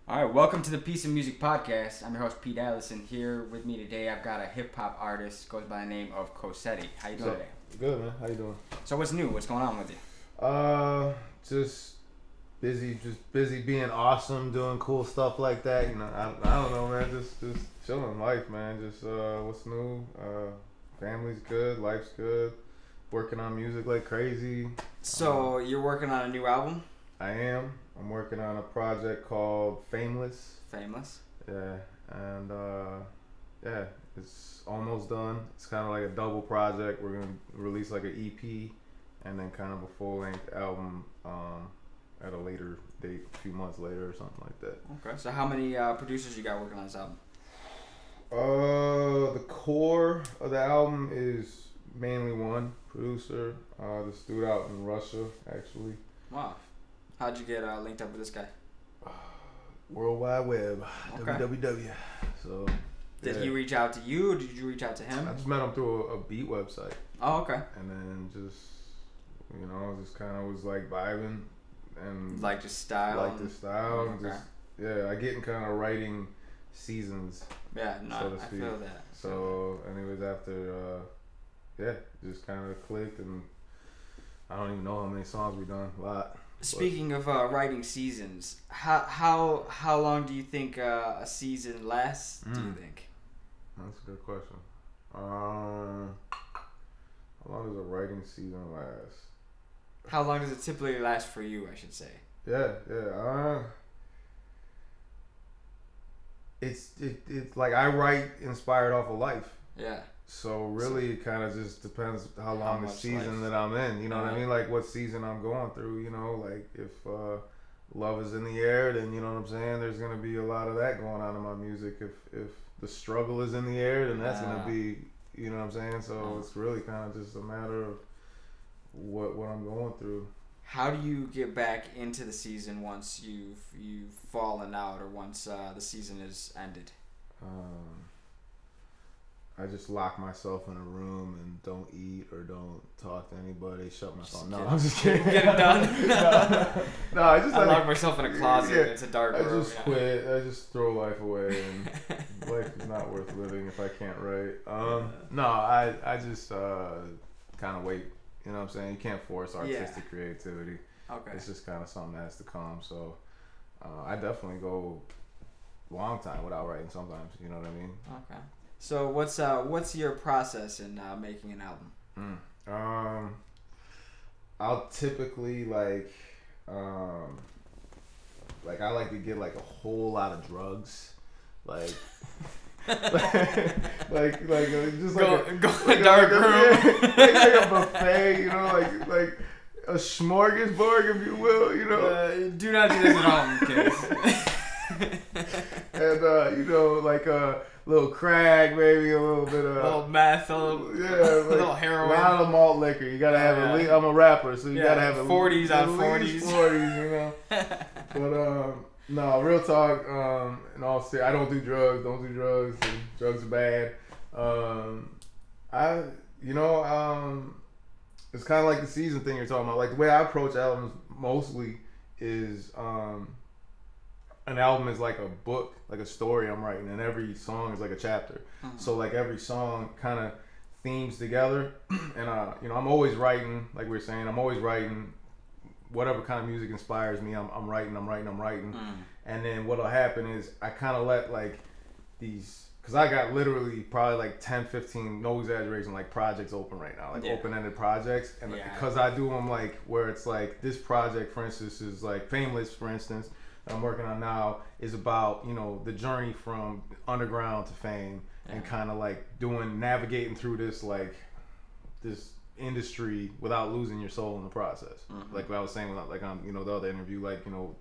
All right, welcome to the Piece of Music podcast. I'm your host, Pete Allison. Here with me today, I've got a hip-hop artist, goes by the name of Cossetti. How you doing today? Good, man. How you doing? So what's new? What's going on with you? Just busy being awesome, doing cool stuff like that. You know, I don't know, man. Just chilling life, man. Just what's new? Family's good, life's good. Working on music like crazy. So you're working on a new album? I am. I'm working on a project called Fameless. Fameless? Yeah, and yeah, it's almost done. It's kind of like a double project. We're gonna release like an EP, and then kind of a full-length album at a later date, a few months later or something like that. Okay. So how many producers you got working on this album? The core of the album is mainly one producer. This dude out in Russia, actually. Wow. How'd you get linked up with this guy? World Wide Web. Okay. www. So. Did he reach out to you, or did you reach out to him? I just met him through a beat website. Oh, okay. And then just kind of was like vibing and like the style. Like the style. Okay. And just, yeah, I get in kind of writing seasons. Yeah, no, so to speak. I feel that. So, anyways, after, just kind of clicked, and I don't even know how many songs we've done. A lot. Speaking of writing seasons, how long do you think a season lasts? Do you think? That's a good question. How long does a writing season last? How long does it typically last for you, I should say? Yeah. It's like I write inspired off of life. Yeah. So really, it kind of just depends how long the season that I'm in. You know what I mean? Like what season I'm going through. You know, like if love is in the air, then you know what I'm saying. There's gonna be a lot of that going on in my music. If the struggle is in the air, then that's gonna be, you know what I'm saying. So it's really kind of just a matter of what I'm going through. How do you get back into the season once you've fallen out, or once the season is ended? I just lock myself in a room and don't eat or don't talk to anybody. Shut my phone. No, I'm just kidding. Get it done. No, I just lock myself in a closet. Yeah, it's a dark room. I just quit. I just throw life away, and life is not worth living if I can't write. No, I just kind of wait. You know what I'm saying? You can't force artistic creativity. Okay. It's just kind of something that has to come. So I definitely go a long time without writing sometimes. You know what I mean? Okay. So what's your process in making an album? I'll typically like I like to get like a whole lot of drugs, like just go in a dark room, like a buffet, you know, like a smorgasbord, if you will, you know. Do not do this at home, kids. And you know, like a little crack, maybe a little bit of a little meth, a little heroin, a lot of malt liquor. You gotta have at least. I'm a rapper, so you gotta have 40s on 40s. 40s, you know. But no, real talk. In all seriousness, I don't do drugs. Don't do drugs. Drugs are bad. It's kind of like the season thing you're talking about. Like the way I approach albums mostly is an album is like a book, like a story I'm writing, and every song is like a chapter. So like every song kind of themes together, and I'm always writing. Like we were saying, I'm always writing. Whatever kind of music inspires me, I'm writing. And then what'll happen is I kind of let like these, because I got literally probably like 10, 15, no exaggeration, like projects open right now, like open-ended projects. And because I do them like where it's like this project, for instance, is like Fameless, for instance, that I'm working on now, is about, you know, the journey from underground to fame, and kind of like navigating through this like this industry without losing your soul in the process. Like what I was saying, like on, you know, the other interview, like, you know,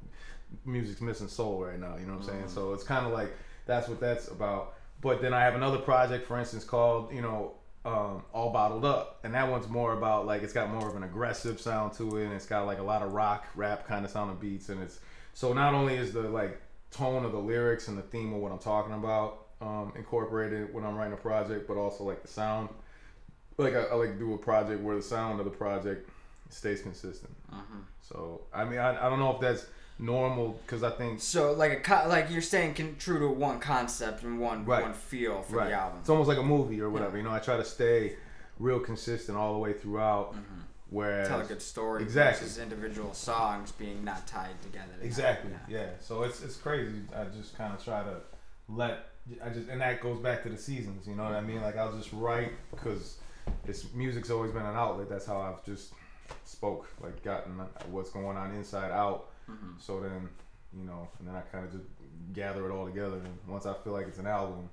music's missing soul right now, you know what I'm saying? So it's kind of like that's what that's about. But then I have another project, for instance, called, you know, All Bottled Up, and that one's more about like, it's got more of an aggressive sound to it, and it's got like a lot of rock rap kind of sound of beats, and it's so not only is the like tone of the lyrics and the theme of what I'm talking about incorporated when I'm writing a project, but also like the sound. Like I like to do a project where the sound of the project stays consistent. So I mean, I don't know if that's normal because I think so like you're staying true to one concept and one feel for the album. It's almost like a movie or whatever. You know, I try to stay real consistent all the way throughout. Whereas tell a good story versus individual songs being not tied together. Exactly. Yeah. So it's crazy. I just kind of try to and that goes back to the seasons. You know what I mean? Like I'll just write because music's always been an outlet. That's how I've just gotten what's going on inside out. So then, you know, and then I kind of just gather it all together. And once I feel like it's an album,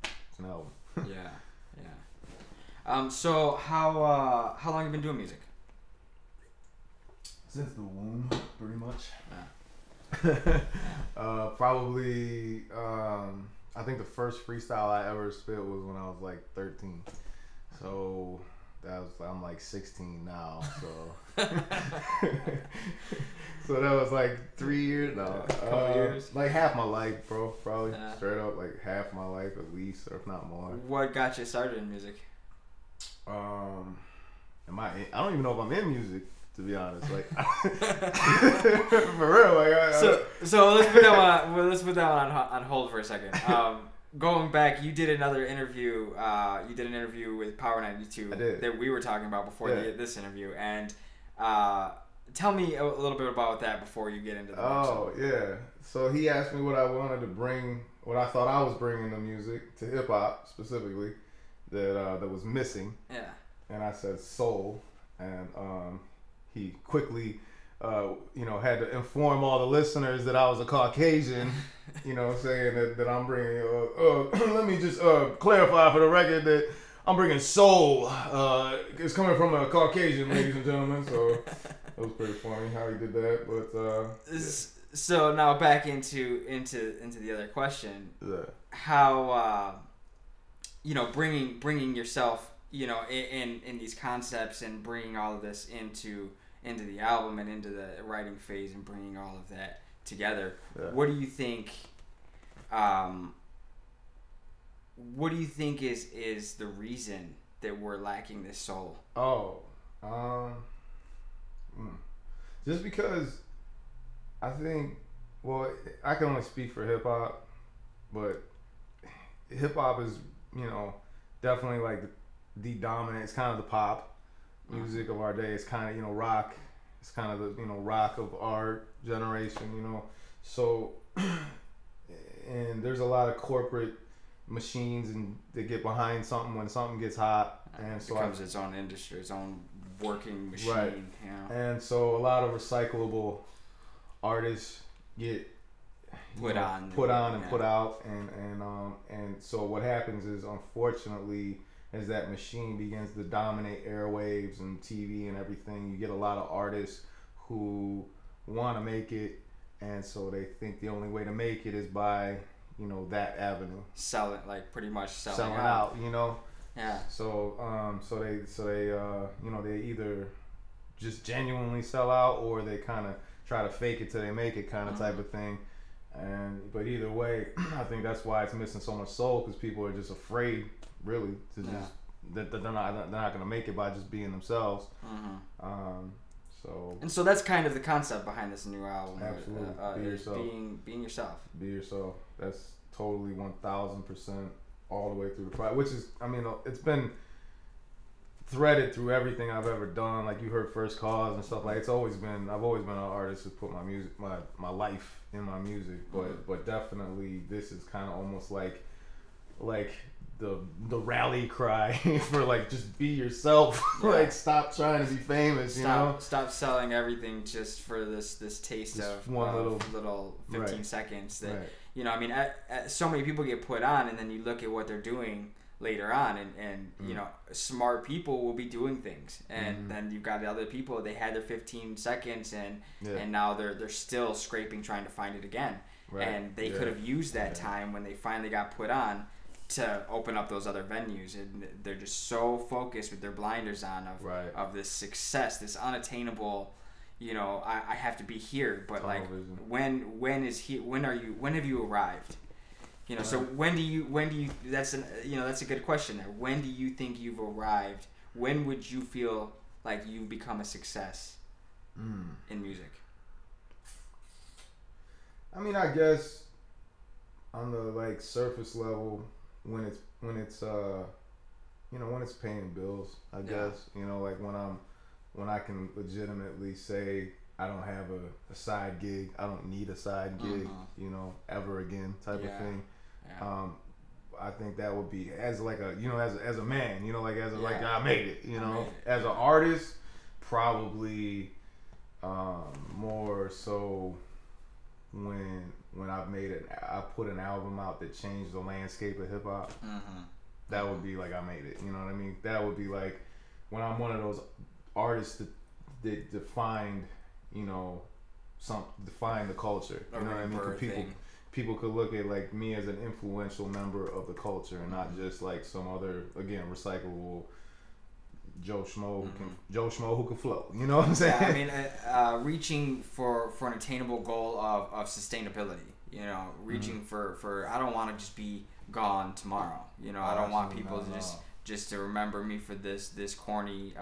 it's an album. Yeah. So how long have you been doing music? Since the womb, pretty much. Probably. I think the first freestyle I ever spit was when I was like 13. So I'm like 16 now. So so that was like 3 years. No, couple years. Like half my life, bro. Probably straight up like half my life at least, or if not more. What got you started in music? I don't even know if I'm in music, to be honest. Like, for real. Like, so let's put that one on hold for a second. Going back, you did another interview. You did an interview with Power 92 that we were talking about before this interview, and tell me a little bit about that before you get into the next one. Yeah. So he asked me what I wanted to bring, what I thought I was bringing to music, to hip hop specifically. That was missing. Yeah. And I said soul, and he quickly, had to inform all the listeners that I was a Caucasian. Saying that I'm bringing. Let me just clarify for the record that I'm bringing soul. It's coming from a Caucasian, ladies and gentlemen. So it was pretty funny how he did that. But so now back into the other question. Yeah. How bringing yourself, in these concepts and bringing all of this into the album and into the writing phase and bringing all of that together. Yeah. What do you think? What do you think is the reason that we're lacking this soul? Just because I think, well, I can only speak for hip hop, but hip hop is, definitely like the dominant. It's kind of the pop music of our day. It's kind of, rock. It's kind of the, rock of our generation, So, and there's a lot of corporate machines and they get behind something when something gets hot. And it becomes its own industry, its own working machine. Right. And so a lot of recyclable artists get put on and put out, and so what happens is, unfortunately, as that machine begins to dominate airwaves and TV and everything, you get a lot of artists who want to make it, and so they think the only way to make it is by that avenue, pretty much selling out. Yeah. So they either just genuinely sell out, or they kind of try to fake it till they make it, kind of type of thing. But either way, I think that's why it's missing so much soul, because people are just afraid, really, to just that they're not gonna make it by just being themselves. So that's kind of the concept behind this new album. Absolutely, be yourself. Being yourself. Be yourself. That's totally 1,000% all the way through the project. Which is, it's been threaded through everything I've ever done. Like you heard First Cause and stuff. Like I've always been an artist who put my music, my life in my music. But definitely this is kind of almost like the rally cry for like, just be yourself. Like stop trying to be famous. Stop selling everything just for this taste just of one little 15 seconds. That so many people get put on, and then you look at what they're doing later on, and smart people will be doing things, and then you've got the other people, they had their 15 seconds and now they're still scraping, trying to find it again, and they could have used that time when they finally got put on to open up those other venues, and they're just so focused with their blinders on of this success, this unattainable, I have to be here, but like when have you arrived? So when do you that's a good question there. When do you think you've arrived? When would you feel like you've become a success in music? I mean, I guess on the like surface level, when it's when it's paying bills, I guess, like when I can legitimately say I don't have a side gig, I don't need a side gig, ever again type of thing. Yeah. I think that would be as like a as a man, like as a like I made it, as an artist, probably more so when I've made it, I put an album out that changed the landscape of hip hop. That would be like I made it. You know what I mean? That would be like when I'm one of those artists that defined, define the culture. You know what I mean? 'Cause people could look at like me as an influential member of the culture and not just like some other, again, recyclable Joe Schmo who can flow. You know what I'm saying? Yeah, I mean, reaching for an attainable goal of sustainability. Reaching for I don't want to just be gone tomorrow. I don't want people to just to remember me for this corny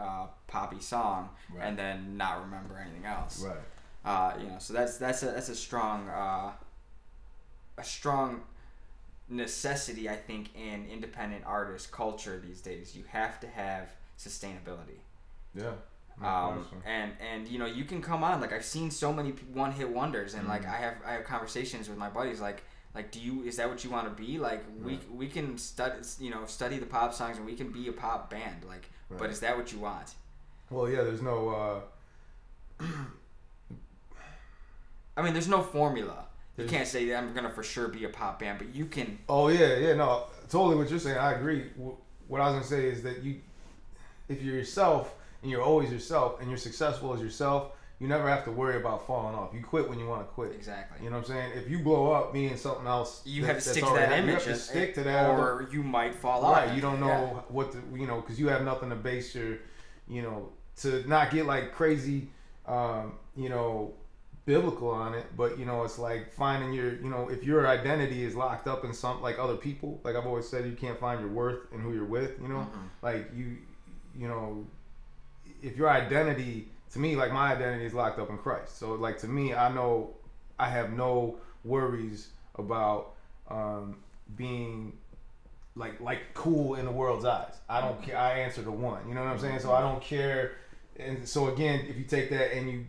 poppy song and then not remember anything else. Right. So that's a strong necessity, I think, in independent artist culture these days. You have to have sustainability. Yeah. And you can come on, like I've seen so many one-hit wonders, and like I have conversations with my buddies like is that what you want to be? Like we can study the pop songs and we can be a pop band, like but is that what you want? Well, yeah, there's no I mean, there's no formula. You can't say that I'm gonna for sure be a pop band, but you can. Oh yeah, no, totally what you're saying. I agree. What I was gonna say is that if you're yourself and you're always yourself and you're successful as yourself, you never have to worry about falling off. You quit when you want to quit. Exactly. You know what I'm saying? If you blow up being something else, you have to stick to that image. You have to stick to that, or you might fall off. Right. You don't know what to, because you have nothing to base your, to not get like crazy, biblical on it, but it's like finding your, if your identity is locked up in some, like other people, like I've always said, you can't find your worth in who you're with, like if your identity, to me, like my identity is locked up in Christ. So like to me, I know I have no worries about being like cool in the world's eyes. I don't care. I answer to one. You know what I'm saying? So I don't care. And so again, if you take that and you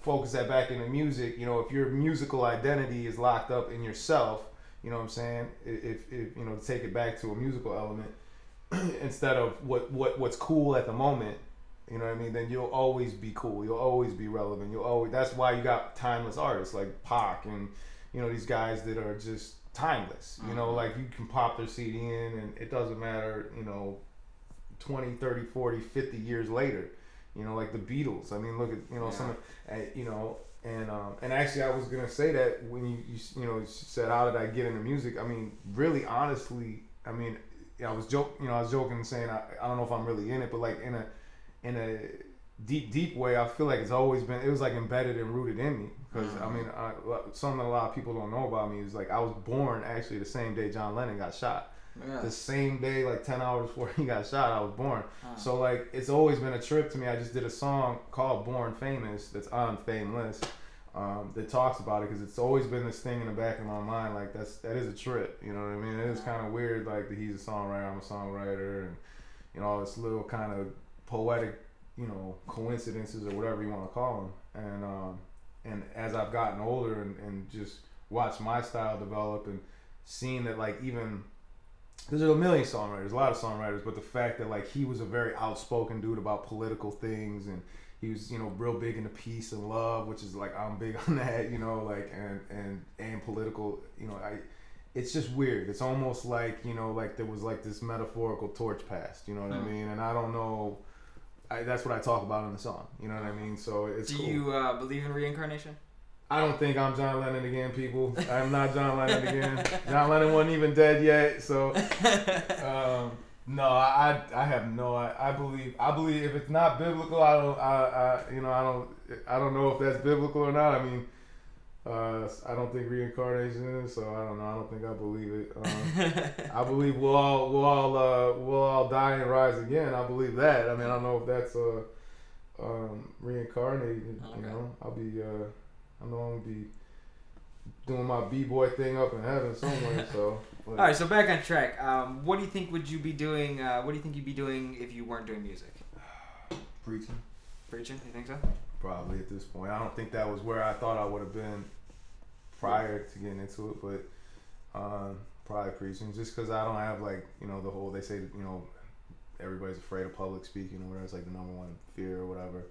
focus that back into music, if your musical identity is locked up in yourself, you know what I'm saying? If to take it back to a musical element instead of what's cool at the moment, you know what I mean? Then you'll always be cool. You'll always be relevant. That's why you got timeless artists like Pac and these guys that are just timeless. Like you can pop their CD in and it doesn't matter. 20, 30, 40, 50 years later. Like the Beatles. I mean, look at some, and actually, I was gonna say that when you said how did I get into music? I mean, really, honestly, I mean, I was joking saying I don't know if I'm really in it, but like in a deep way, I feel like it was like embedded and rooted in me. Because I mean, something a lot of people don't know about me is like I was born actually the same day John Lennon got shot. Yeah. The same day, like 10 hours before he got shot, I was born. So like it's always been a trip to me. I just did a song called Born Famous that's on Fameless that talks about it, because it's always been this thing in the back of my mind, like that is a trip, you know what I mean? It is kind of weird, like that he's a songwriter, I'm a songwriter, and all this little kind of poetic coincidences or whatever you want to call them. And as I've gotten older and just watched my style develop and seen that, like, even because there's a million songwriters, a lot of songwriters, but the fact that like he was a very outspoken dude about political things, and he was real big into peace and love, which is like I'm big on that, like and political, it's just weird. It's almost like like there was like this metaphorical torch passed, you know what I mean? And I don't know, that's what I talk about in the song, you know what I mean? So it's Do cool. you believe in reincarnation? I don't think I'm John Lennon again, people. I'm not John Lennon again. John Lennon wasn't even dead yet, so no, I have no. I believe if it's not biblical, I don't know if that's biblical or not. I mean, I don't think reincarnation is, so I don't know. I don't think I believe it. I believe we'll all die and rise again. I believe that. I mean, I don't know if that's reincarnated. Okay. I know I'm gonna be doing my b-boy thing up in heaven somewhere. So. All right, so back on track. What do you think would you be doing? What do you think you'd be doing if you weren't doing music? Preaching. Preaching? You think so? Probably at this point. I don't think that was where I thought I would have been prior to getting into it, but probably preaching. Just because I don't have like the whole they say everybody's afraid of public speaking or whatever. It's like the number one fear or whatever.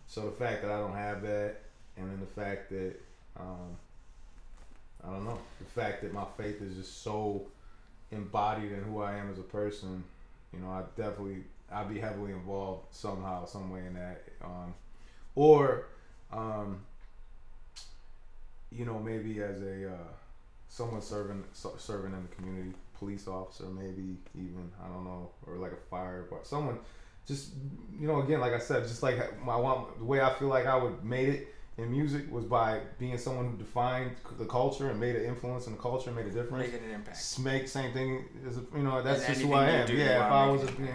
So the fact that I don't have that, and then the fact that I don't know, the fact that my faith is just so embodied in who I am as a person, I'd be heavily involved somehow, some way in that, maybe as a someone serving in the community, police officer, maybe even, I don't know, or like a fire, but someone just again, like I said, just like the way I feel like I would made it in music was by being someone who defined the culture and made an influence in the culture, made a difference, making an impact. Make same thing as that's just who I am. Yeah,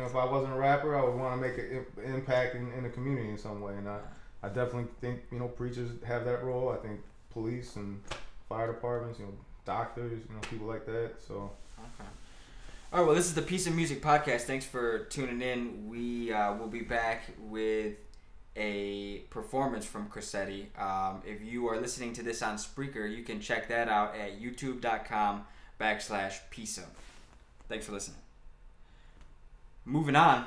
if I wasn't a rapper, I would want to make an impact in the community in some way, and I definitely think preachers have that role. I think police and fire departments, doctors, people like that. So. Okay. All right. Well, this is the Piece of Music podcast. Thanks for tuning in. We will be back with a performance from Cossetti. If you are listening to this on Spreaker, you can check that out at youtube.com/PeaceSum. Thanks for listening. Moving on.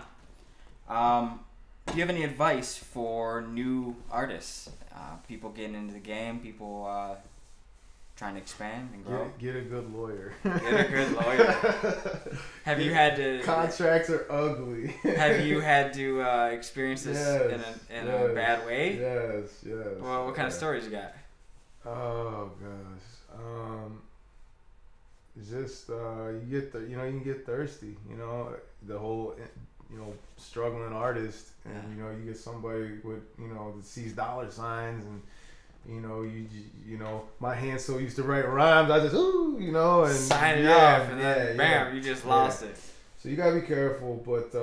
Do you have any advice for new artists? People getting into the game, people trying to expand and grow? Get a good lawyer. Get a good lawyer. Have you had to... Contracts are ugly. Have you had to experience this in a bad way? Yes. Well, what kind of stories you got? Oh gosh. Just you can get thirsty. The whole struggling artist, and you get somebody with that sees dollar signs, and my hands so used to write rhymes, I just and sign it off, and then bam, you just lost it. So you gotta be careful, but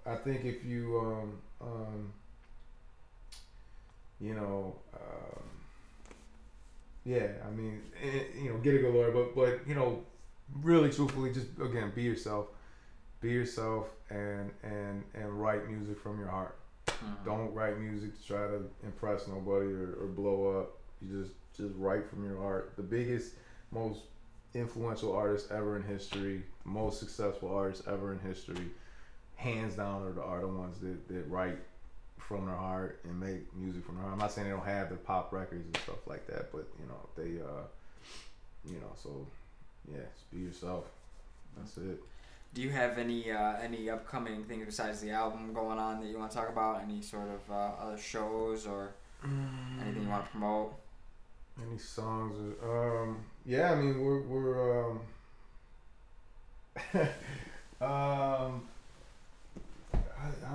I think if you get a good lawyer, but really truthfully, just again, be yourself and write music from your heart. Don't write music to try to impress nobody or blow up. You just write from your heart. The biggest, most influential artists ever in history, most successful artists ever in history, hands down are the ones that write from their heart and make music from their heart. I'm not saying they don't have the pop records and stuff like that, but they so yeah, just be yourself. That's it. Do you have any upcoming things besides the album going on that you want to talk about? Any sort of other shows or anything you want to promote? Any songs? Yeah, I mean we're I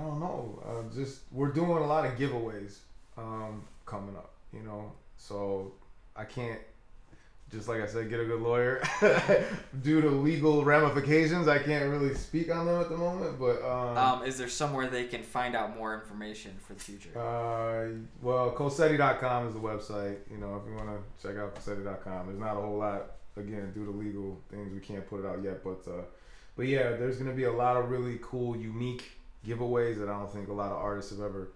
don't know. Just we're doing a lot of giveaways coming up. So I can't. Just like I said, get a good lawyer. Due to legal ramifications, I can't really speak on them at the moment. But is there somewhere they can find out more information for the future? Well, Cossetti.com is the website. If you want to check out Cossetti.com, there's not a whole lot. Again, due to legal things, we can't put it out yet. But yeah, there's gonna be a lot of really cool, unique giveaways that I don't think a lot of artists have ever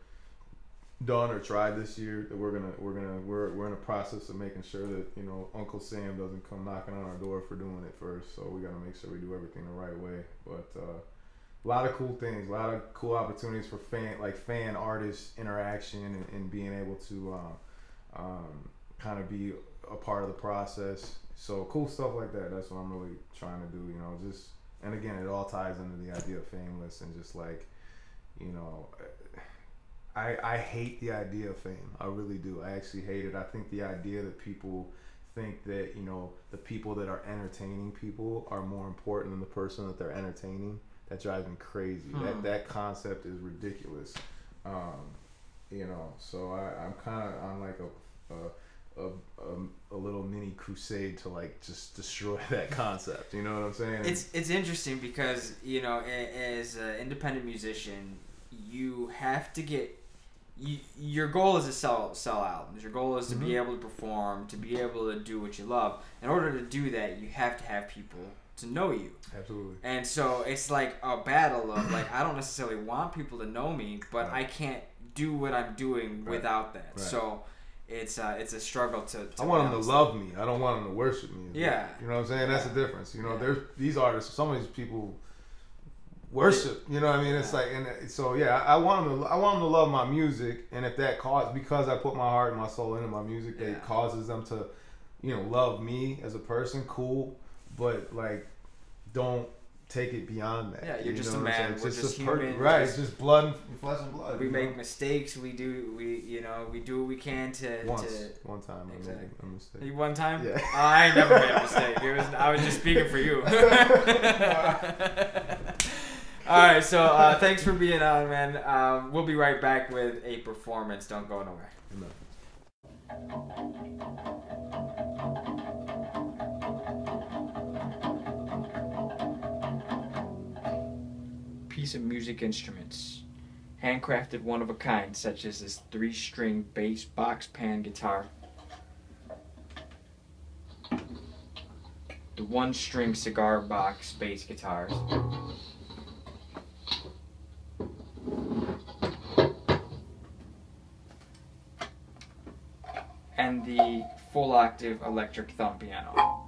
done or tried this year, that we're in a process of making sure that Uncle Sam doesn't come knocking on our door for doing it first. So we got to make sure we do everything the right way. But a lot of cool things, a lot of cool opportunities for fan artist interaction and being able to kind of be a part of the process. So cool stuff like that. That's what I'm really trying to do. And again, it all ties into the idea of Fameless and just like I hate the idea of fame. I really do. I actually hate it. I think the idea that people think that, the people that are entertaining people are more important than the person that they're entertaining, that drives me crazy. That concept is ridiculous. So I'm kind of on like a little mini crusade to like just destroy that concept. You know what I'm saying? It's interesting because, as an independent musician, you have to get your goal is to sell albums. Your goal is to be able to perform, to be able to do what you love. In order to do that, you have to have people to know you. Absolutely. And so it's like a battle of like, I don't necessarily want people to know me, but I can't do what I'm doing without that. Right. So it's a struggle to I want them to love me. I don't want them to worship me. Yeah. You know what I'm saying? That's the difference. You know, there's these artists, some of these people worship, you know what I mean? It's like, and so I want them to love my music, and if that because I put my heart and my soul into my music, it causes them to, you know, love me as a person, cool, but like, don't take it beyond that. Yeah, you're just a man. We're just human. Right, it's just blood, flesh and blood. We make mistakes. We do what we can to. One time, exactly. I made a mistake. One time? Yeah. I ain't never made a mistake. I was just speaking for you. All right, so thanks for being on, man. We'll be right back with a performance. Don't go nowhere. Piece of music instruments. Handcrafted one of a kind, such as this 3-string bass box pan guitar. The 1-string cigar box bass guitars. And the full octave electric thumb piano.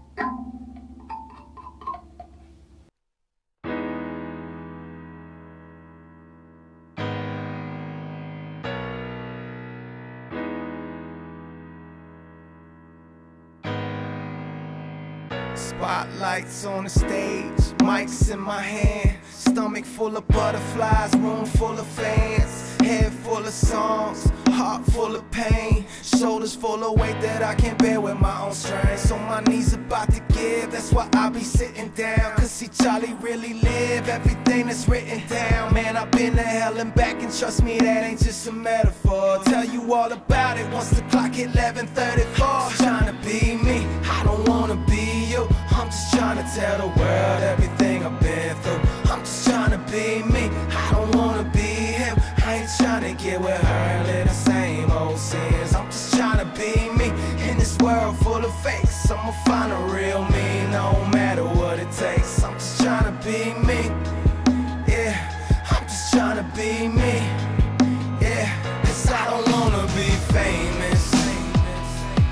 Spotlights on the stage, mics in my hand, stomach full of butterflies, room full of fans, head full of songs, heart full of pain, shoulders full of weight that I can't bear with my own strength. So my knees about to give, that's why I be sitting down. Cause see, Charlie really live everything that's written down. Man, I've been to hell and back, and trust me, that ain't just a metaphor. Tell you all about it once the clock hit 11:34. Trying to be me, I don't wanna be you. I'm just trying to tell the world everything I've been through. I'm just trying to be me, I don't wanna be him. I ain't trying to get with her and live the same old sins. I'm just trying to be me in this world full of fakes. I'ma find a real me, no matter what it takes. I'm just trying to be me, yeah. I'm just trying to be me, yeah. Cause I don't wanna be famous.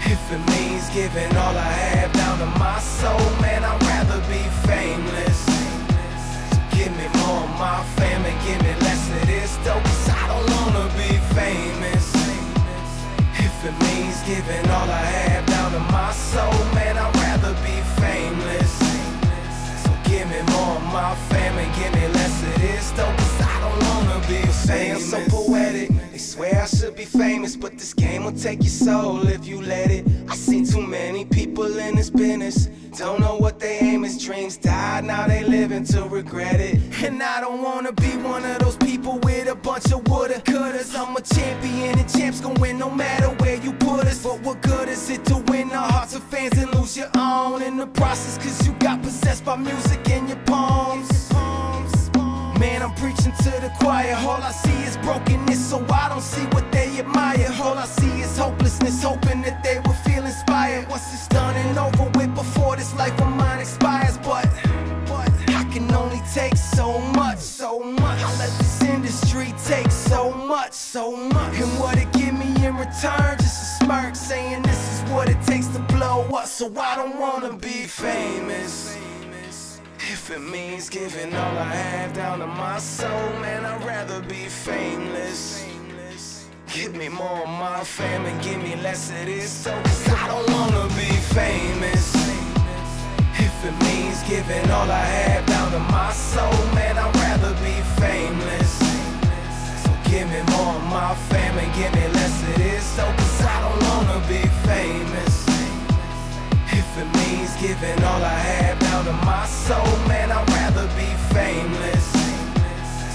If it means giving all I have down to my soul, man, I'd rather be fameless. So give me more of my fam and give me less of this dope. Cause I don't wanna be famous. If it means giving all I have down to my soul, man, I'd rather be fameless. So give me more of my fam and give me less of this dope. Cause I don't wanna be famous. I'm so poetic. They swear I should be famous, but this game will take your soul if you let it. I seen too many people in this business, don't know what they aim is. Dreams died, now they living to regret it. And I don't wanna be one of those people with a bunch of woulda, couldas. I'm a champion and champs gon' win no matter where you put us. But what good is it to win the hearts of fans and lose your own in the process? Cause you got possessed by music in your palms. Man, I'm preaching to the choir. All I see is brokenness, so I don't see what they admire. All I see is hopelessness, hoping that they will feel inspired once it's done and over with, before this life of mine expires. But I can only take so much, so much. I let this industry take so much, so much. And what it give me in return? Just a smirk saying this is what it takes to blow up. So I don't wanna be famous. If it means giving all I have down to my soul, man, I'd rather be fameless. Give me more of my fam and give me less of this. So cause I don't wanna be famous. If it means giving all I have down to my soul, man, I'd rather be fameless. So give me more of my fam and give me less of this. So cause I don't wanna be famous. If it means giving all I have down to my soul, man, I'd rather be fameless.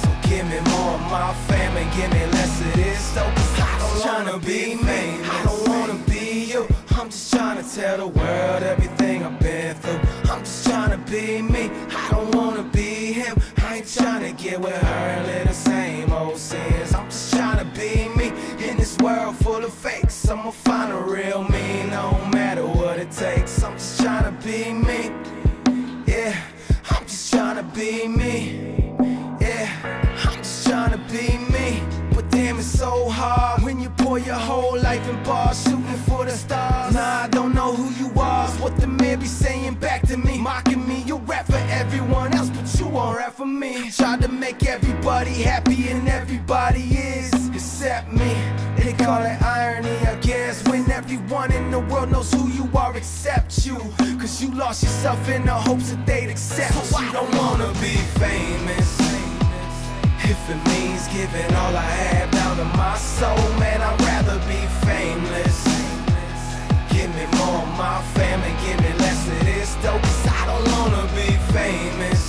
So give me more of my fam and give me less of this. So cause I don't wanna be me, I don't wanna be you. I'm just trying to tell the world everything I've been through. I'm just trying to be me, I don't wanna be him. I ain't trying to get with her and live the same old sins. I'm just trying to be me world full of fakes. I'ma find a real me, no matter what it takes. I'm just trying to be me. Yeah, I'm just trying to be me. Yeah, I'm just trying to be me. But damn, it's so hard when you pour your whole life in bars, shooting for the stars. Nah, I don't know who you are. It's what the man be saying back to me, mocking me. You rap for everyone else, but you won't rap for me. Tried to make everybody happy, and everybody is, except me. They call it irony, I guess, when everyone in the world knows who you are except you. Cause you lost yourself in the hopes that they'd accept you. I don't wanna be famous if it means giving all I have down to my soul. Man, I'd rather be fameless. Give me more of my family, give me less of this though. Cause I don't wanna be famous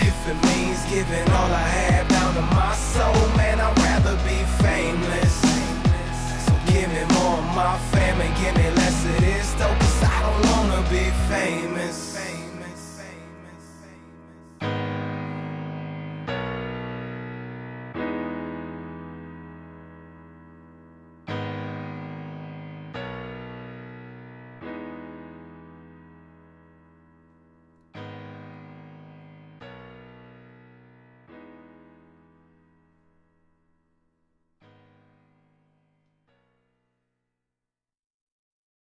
if it means giving all I have down to my soul.